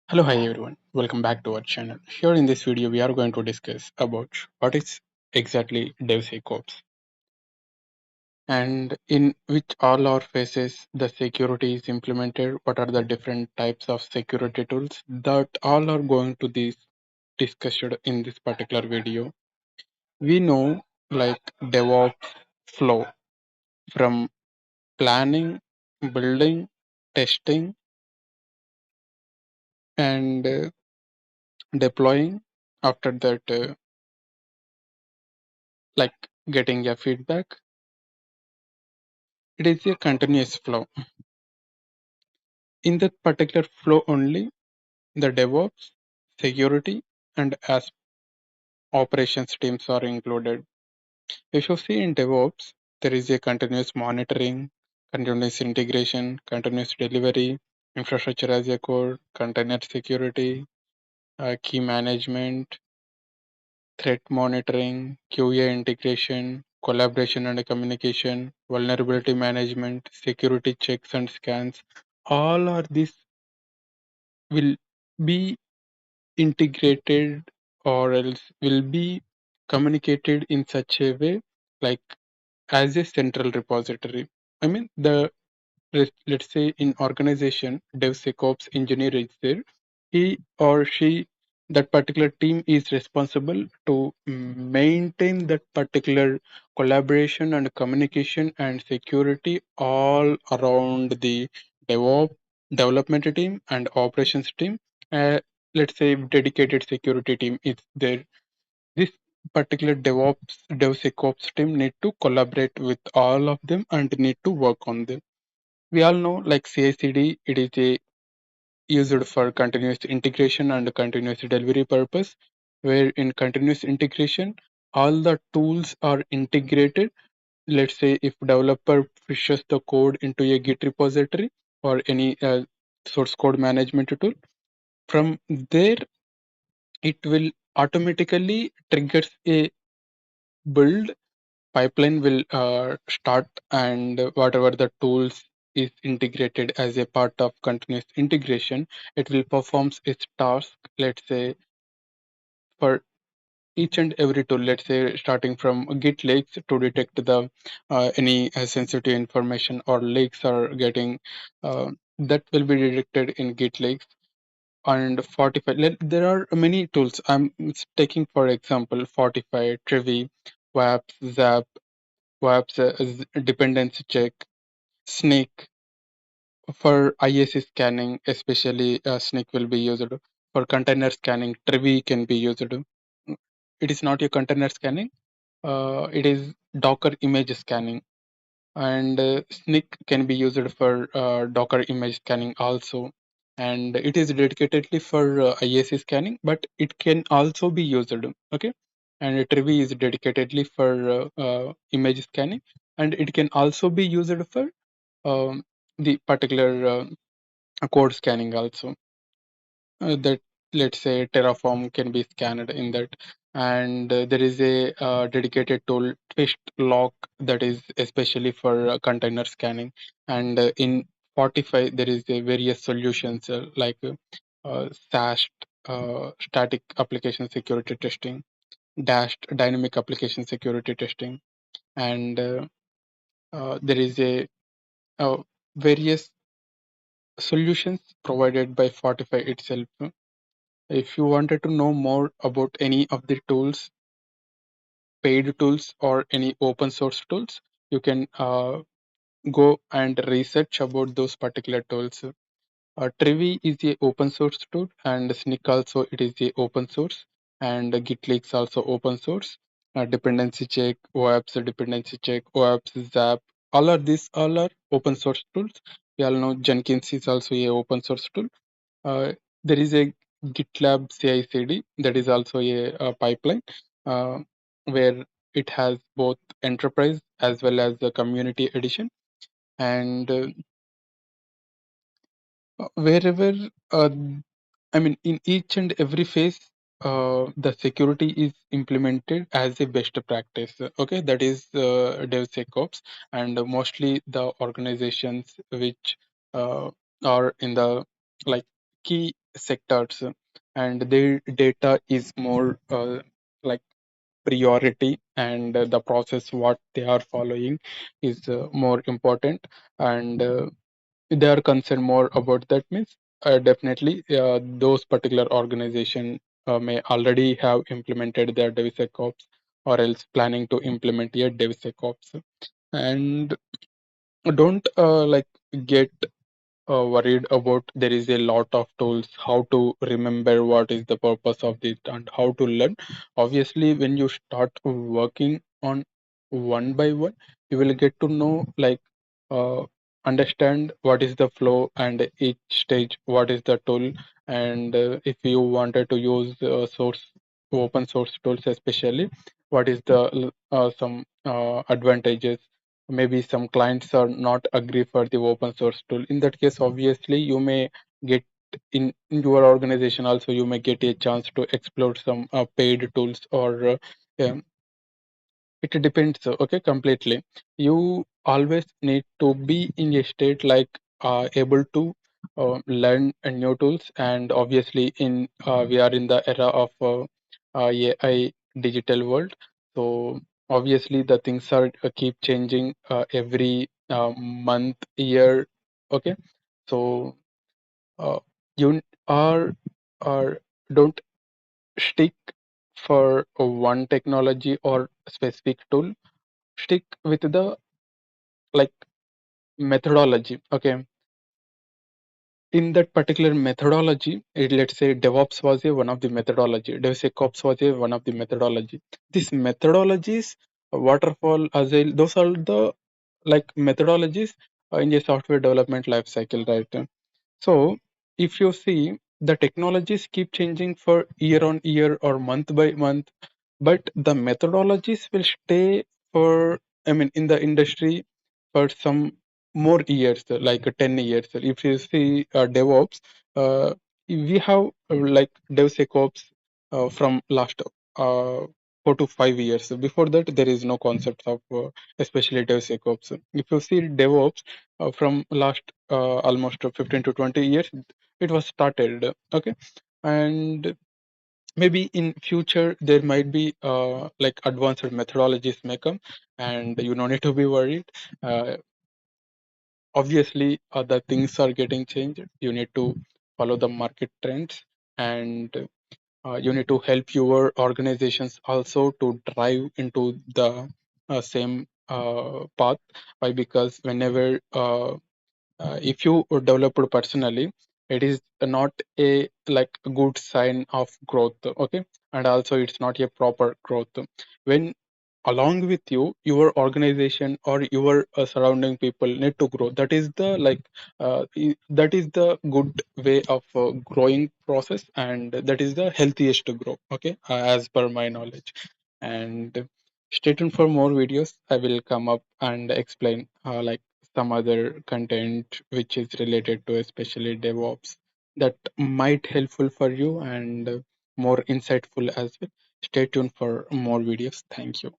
Hello, hi everyone. Welcome back to our channel. Here in this video, we are going to discuss about what is exactly DevSecOps and in which all our phases the security is implemented. What are the different types of security tools that all are going to be discussed in this particular video. We know like DevOps flow from planning, building, testing, and deploying. After that, like getting a feedback. It is a continuous flow. In that particular flow only, the DevOps, security, and as operations teams are included. If you see in DevOps, there is a continuous monitoring, continuous integration, continuous delivery, infrastructure as a code, container security, key management, threat monitoring, QA integration, collaboration and communication, vulnerability management, security checks and scans. All are these will be integrated or else will be communicated in such a way like as a central repository. I mean the let's say in organization DevSecOps engineer is there, he or she, that particular team is responsible to maintain that particular collaboration and communication and security all around the DevOps development team and operations team. Uh, let's say dedicated security team is there. This particular DevSecOps team need to collaborate with all of them and need to work on them. We all know like CI/CD, it is a used for continuous integration and continuous delivery purpose, where in continuous integration, all the tools are integrated. Let's say if developer pushes the code into a Git repository or any source code management tool, from there it will automatically triggers a build pipeline will start, and whatever the tools is integrated as a part of continuous integration, it will performs its task. Let's say for each and every tool, let's say starting from git leaks to detect the any sensitive information or leaks are getting that will be detected in git leaks. And Fortify, there are many tools. I'm taking for example Fortify, Trivi, WAPS, Zap, WAPS, dependency check, Snake. For IAC scanning, especially Snake will be used. For container scanning, Trivi can be used. It is not a container scanning. It is Docker image scanning, and Snake can be used for Docker image scanning also. And it is dedicatedly for IAC scanning, but it can also be used. Okay, and Trivi is dedicatedly for image scanning, and it can also be used for the particular code scanning also. That, let's say Terraform can be scanned in that. And there is a dedicated tool twist lock that is especially for container scanning. And in Fortify there is a various solutions like SAST, static application security testing, dashed dynamic application security testing. And there is a various solutions provided by Fortify itself. If you wanted to know more about any of the tools, paid tools or any open source tools, you can go and research about those particular tools. Trivi is a open source tool, and Snick also it is a open source, and GitLeaks also open source. Dependency check, OAPS dependency check, OAPS Zap, all are open source tools. We all know Jenkins is also a open source tool. Uh, there is a GitLab CI/CD that is also a pipeline uh, where it has both enterprise as well as the community edition. And wherever, I mean, in each and every phase, the security is implemented as a best practice. Okay, that is DevSecOps, and mostly the organizations which are in the like key sectors, and their data is more like priority, and the process what they are following is more important, and they are concerned more about that. Means definitely those particular organization may already have implemented their DevSecOps, or else planning to implement a DevSecOps. And don't like get worried about there is a lot of tools how to remember what is the purpose of this and how to learn. Obviously when you start working on one by one, you will get to know, like uh, understand what is the flow and each stage what is the tool. And if you wanted to use source open source tools especially, what is the some advantages. Maybe some clients are not agree for the open source tool. In that case, obviously you may get in your organization also, you may get a chance to explore some paid tools, or um, it depends, okay, completely. You always need to be in a state like able to learn new tools. And obviously in we are in the era of AI digital world. So obviously the things are keep changing every month, year. Okay, so uh, you are don't stick for one technology or specific tool. Stick with the like methodology. Okay, in that particular methodology, let's say DevOps was a one of the methodology, DevSecOps was a one of the methodology. These methodologies, waterfall, agile, those are the like methodologies in a software development life cycle, right? So if you see, the technologies keep changing for year on year or month by month, but the methodologies will stay for, I mean, in the industry for some more years, like 10 years. If you see DevOps, we have like DevSecOps from last 4 to 5 years. Before that, there is no concept of especially DevSecOps. If you see DevOps from last almost 15 to 20 years, it was started. Okay, and maybe in future there might be like advanced methodologies may come, and you don't need to be worried. Uh, Obviously the things are getting changed. You need to follow the market trends, and you need to help your organizations also to drive into the same path. Why? Because whenever if you develop it personally, it is not a like good sign of growth. Okay, and also it's not a proper growth when along with you your organization or your surrounding people need to grow. That is the like that is the good way of growing process, and that is the healthiest to grow. Okay, as per my knowledge. And stay tuned for more videos. I will come up and explain like some other content which is related to especially DevOps, that might helpful for you and more insightful as well. Stay tuned for more videos. Thank you.